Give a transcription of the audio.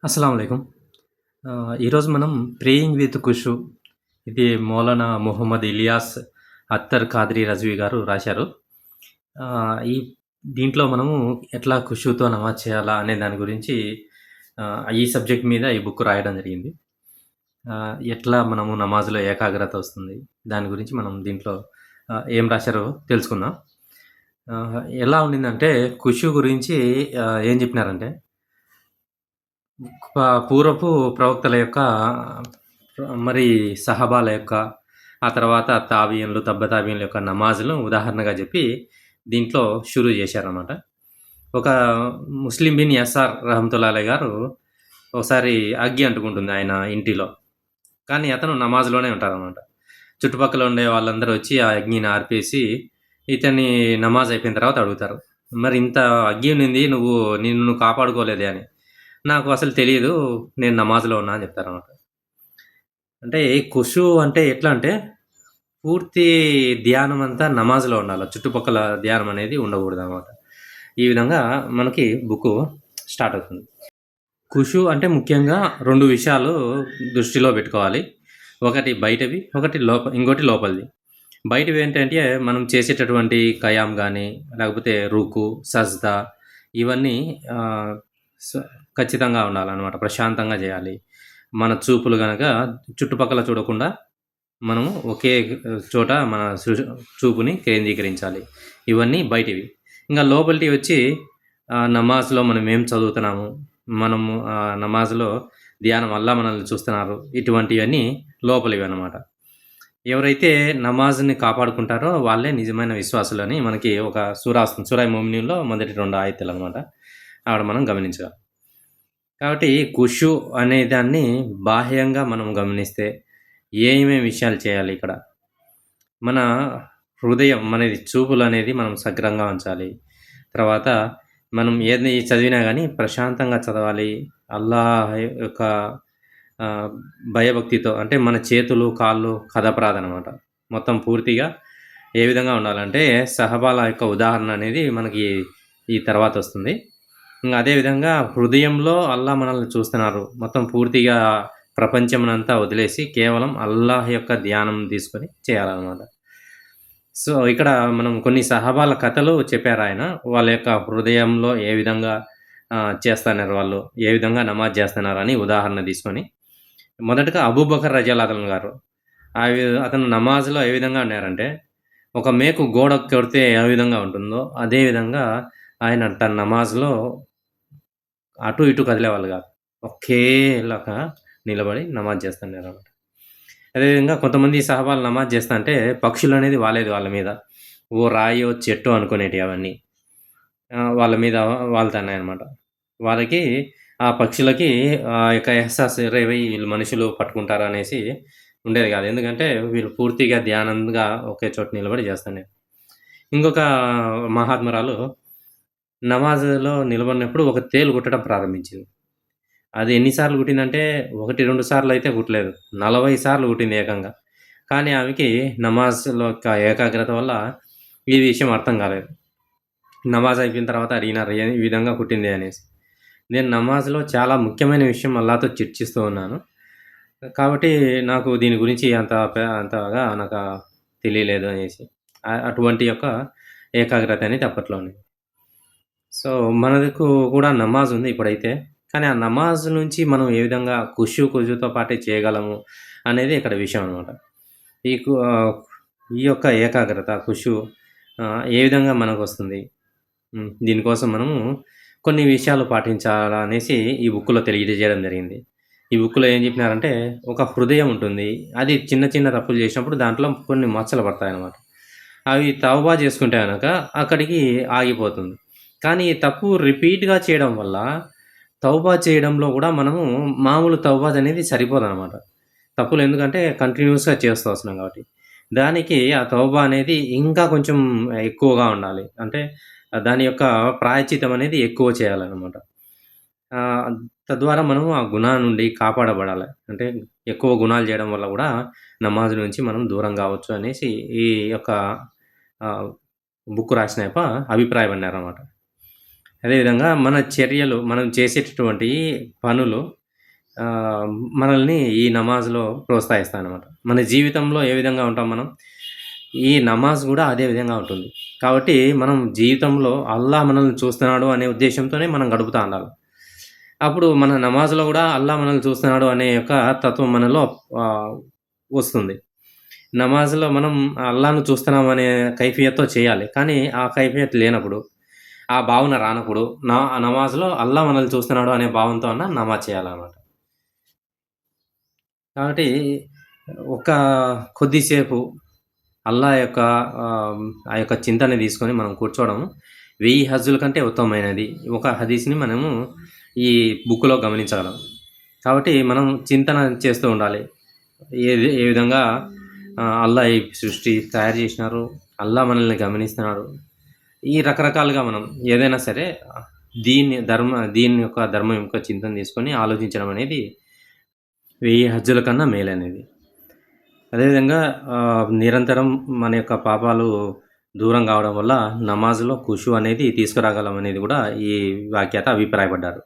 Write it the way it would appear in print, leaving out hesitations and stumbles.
అస్సలాముఅలైకుం. ఈరోజు మనం 'praying with ఖుషు' ఇది మౌలానా మొహమ్మద్ ఇలియాస్ అత్తర్ ఖాద్రి రజ్వీ గారు రాశారు. ఈ దీంట్లో మనము ఎట్లా ఖుషూతో నమాజ్ చేయాలా అనే దాని గురించి ఈ సబ్జెక్ట్ మీద ఈ బుక్ రాయడం జరిగింది. ఎట్లా మనము నమాజ్‌లో ఏకాగ్రత వస్తుంది, దాని గురించి మనం దీంట్లో ఏం రాశారో తెలుసుకుందాం. ఎలా ఉండిందంటే ఖుషూ గురించి ఏం చెప్పినారంటే పూర్వపు ప్రవక్తల యొక్క మరి సహబాల యొక్క, ఆ తర్వాత తాబియన్లు, తాబీయన్ల యొక్క నమాజులను ఉదాహరణగా చెప్పి దీంట్లో షురూ చేశారనమాట. ఒక ముస్లిం బిన్ యసార్ రహమతుల్లాహి గారు ఒకసారి అగ్గి అంటుకుంటుంది ఆయన ఇంటిలో. కానీ అతను నమాజ్‌లోనే ఉంటారనమాట. చుట్టుపక్కల ఉండే వాళ్ళందరూ వచ్చి ఆ అగ్నిని ఆర్పేసి ఇతన్ని నమాజ్ అయిపోయిన తర్వాత అడుగుతారు. "మరి ఇంత అగ్గి ఉన్నింది నిన్ను కాపాడుకోలేదే" అని. "నాకు అసలు తెలీదు. నేను నమాజ్‌లో ఉన్నా" అని చెప్తారనమాట. అంటే ఖుషూ అంటే ఎట్లా అంటే పూర్తి ధ్యానం అంతా నమాజ్‌లో ఉండాల. చుట్టుపక్కల ధ్యానం అనేది ఉండకూడదనమాట. ఈ విధంగా మనకి బుక్కు స్టార్ట్ అవుతుంది. ఖుషూ అంటే ముఖ్యంగా 2 విషయాలు దృష్టిలో పెట్టుకోవాలి. ఒకటి బయటవి, ఇంకోటి లోపలిది. బయటవి ఏంటంటే మనం చేసేటటువంటి ఖయాం గానీ, లేకపోతే రుకు, సజ్దా ఇవన్నీ ఖచ్చితంగా ఉండాలనమాట. ప్రశాంతంగా చేయాలి. మన చూపులు గనక చుట్టుపక్కల చూడకుండా మనము ఒకే చోట మన చూపుని కేంద్రీకరించాలి. ఇవన్నీ బయటివి. ఇంకా లోపలిటివి వచ్చి నమాజ్‌లో మనం ఏం చదువుతున్నాము, మనము నమాజ్‌లో ధ్యానం అల్లా మనల్ని చూస్తున్నారు. ఇటువంటివన్నీ లోపలివన్నమాట. ఎవరైతే నమాజ్‌ని కాపాడుకుంటారో వాళ్ళే నిజమైన విశ్వాసులని మనకి ఒక సూరా వస్తుంది. సూరా ముమినీన్‌లో మొదటి 2 ఆయతులనమాట. అక్కడ మనం గమనించాలి. కాబట్టి ఖుషూ అనే దాన్ని బాహ్యంగా మనం గమనిస్తే ఏమేమి విషయాలు చేయాలి ఇక్కడ? మన హృదయం మనది చూపులనేది మనం సగ్రంగా ఉంచాలి. తర్వాత మనం ఏది చదివినా గానీ ప్రశాంతంగా చదవాలి. అల్లాహ్ యొక్క భయభక్తితో అంటే మన చేతులు, కాళ్ళు కదపరాదనమాట. మొత్తం పూర్తిగా ఏ విధంగా ఉండాలంటే సహబాల యొక్క ఉదాహరణ అనేది మనకి ఈ తర్వాతొస్తుంది. అదే విధంగా హృదయంలో అల్లాహ్ మనల్ని చూస్తున్నారు. మొత్తం పూర్తిగా ప్రపంచమునంతా వదిలేసి కేవలం అల్లాహ్ యొక్క ధ్యానం తీసుకొని చేయాలనమాట. సో, ఇక్కడ మనం కొన్ని సహాబాల కథలు చెప్పారాయన. వాళ్ళ యొక్క హృదయంలో ఏ విధంగా చేస్తన్నారు వాళ్ళు, ఏ విధంగా నమాజ్ చేస్తున్నారని ఉదాహరణ తీసుకొని. మొదటగా అబూబకర్ రజియల్లాహు గారు. అతను నమాజ్‌లో ఏ విధంగా ఉన్నారంటే, ఒక మేకు గోడకు కొడితే ఏ విధంగా ఉంటుందో, అదే విధంగా ఆయన తన నమాజ్‌లో అటు ఇటు కదిలేవాళ్ళు కాదు. ఒకేలాగా నిలబడి నమాజ్ చేస్తున్నారనమాట. అదేవిధంగా కొంతమంది సహాబాలు నమాజ్ చేస్తంటే పక్షులనేది వాలేది వాళ్ళ మీద. ఓ రాయో, చెట్టో అనుకునేటియి అవన్నీ. వాళ్ళ మీద వాలుతున్నాయనమాట. వాళ్ళకి ఆ పక్షులకి యొక్క ఎహ్సాస్ వీళ్ళు మనుషులు పట్టుకుంటారనేసి ఉండేది కాదు. ఎందుకంటే వీళ్ళు పూర్తిగా ధ్యానంగా ఒకే చోట నిలబడి చేస్తున్నారు. ఇంకొక మహాత్మురాలు నమాజ్‌లో నిలబడినప్పుడు ఒక తేలు కుట్టడం ప్రారంభించింది. అది ఎన్ని సార్లు కుట్టిందంటే 1, 2 సార్లయితే కుట్టలేదు. 40 సార్లు కుట్టింది ఏకంగా. కానీ ఆమెకి నమాజ్‌లో యొక్క ఏకాగ్రత వల్ల ఈ విషయం అర్థం కాలేదు. నమాజ్ అయిపోయిన తర్వాత అడిగినారు ఈ విధంగా కుట్టింది అనేసి. నేను నమాజ్‌లో చాలా ముఖ్యమైన విషయం అల్లాహ్‌తో చర్చిస్తూ ఉన్నాను. కాబట్టి నాకు దీని గురించి అంతగా నాకు తెలియలేదు అనేసి. అటువంటి యొక్క ఏకాగ్రత అనేది అప్పట్లో ఉంది. సో, మనకు కూడా నమాజ్ ఉంది ఇప్పుడైతే. కానీ ఆ నమాజ్ నుంచి మనం ఏ విధంగా ఖుషూతో పాటే చేయగలము అనేది ఇక్కడ విషయం అనమాట. ఈ కు ఈ యొక్క ఏకాగ్రత ఏ విధంగా మనకొస్తుంది? దీనికోసం మనము కొన్ని విషయాలు పాటించాలా అనేసి ఈ బుక్‌లో తెలియజేయడం జరిగింది. ఈ బుక్‌లో ఏం చెప్పినారంటే, ఒక హృదయం ఉంటుంది. అది చిన్న చిన్న తప్పులు చేసినప్పుడు దాంట్లో కొన్ని మచ్చలు పడతాయన్నమాట. అవి తౌబా చేసుకుంటే గనక అక్కడికి ఆగిపోతుంది. కానీ ఈ తప్పు రిపీట్‌గా చేయడం వల్ల తౌబా చేయడంలో గూడా మనము మామూలు తౌబా అనేది సరిపోదనమాట. తప్పులు ఎందుకంటే కంటిన్యూయస్‌గా చేస్తూ వస్తున్నాం కాబట్టి. దానికి ఆ తౌబా అనేది ఇంకా కొంచెం ఎక్కువగా ఉండాలి. అంటే దాని యొక్క ప్రాయశ్చిత్తం అనేది ఎక్కువ చేయాలనమాట. ఆహ్, తద్వారా మనం ఆ గుణం నుండి కాపాడబడాలి. అంటే ఎక్కువ గుణాలు చేయడం వల్ల గూడా నమాజ్ నుంచి మనం దూరం గావచ్చు అనేసి ఈ యొక్క బుక్ రాసిన అభిప్రాయపడినారనమాట. అదేవిధంగా మన చర్యలు, మనం చేసేటటువంటి పనులు ఆహ్, మనల్ని ఈ నమాజ్‌లో ప్రోత్సహిస్తాయన్నమాట. మన జీవితంలో ఏ విధంగా ఉంటాం మనం, ఈ నమాజ్ గూడా అదే విధంగా ఉంటుంది. కాబట్టి మనం జీవితంలో అల్లాహ్ మనల్ని చూస్తున్నాడు అనే ఉద్దేశ్యంతోనే మనం గడుపుతా ఉండాలి. అప్పుడు మన నమాజ్‌లో గూడా అల్లాహ్ మనల్ని చూస్తున్నాడు అనే యొక్క తత్వం మనలో ఆహ్, వస్తుంది. నమాజ్‌లో మనం అల్లాహ్‌ను చూస్తున్నాం అనే కైఫియత్‌తో చేయాలి. కానీ ఆ కైఫియత్ లేనప్పుడు, ఆ భావన రానప్పుడు నమాజ్‌లో అల్లాహ్ మనల్ని చూస్తున్నాడు అనే భావంతో అన్నా నమాజ్ చేయాలనమాట. కాబట్టి ఒక కొద్దిసేపు అల్లాహ్ యొక్క ఆ యొక్క చింతన తీసుకొని మనం కూర్చోవడం 1000 హజ్జుల కంటే ఉత్తమమైనది. ఒక హదీస్‌ని మనము ఈ బుక్‌లో గమనించగలం. కాబట్టి మనం చింతన చేస్తూ ఉండాలి. ఏ విధంగా అల్లాహ్ ఈ సృష్టి తయారు చేసినారు, అల్లాహ్ మనల్ని గమనిస్తున్నాడు. ఈ రకరకాలుగా మనం ఏదైనా సరే దీని యొక్క ధర్మం యొక్క చింతన తీసుకొని ఆలోచించడం అనేది 1000 హజ్జుల కన్నా మేలనేది. అదేవిధంగా నిరంతరం మన యొక్క పాపాలు దూరం కావడం వల్ల నమాజ్‌లో ఖుషూ అనేది తీసుకురాగలం అనేది గూడా ఈ వ్యాఖ్యాత అభిప్రాయపడ్డారు.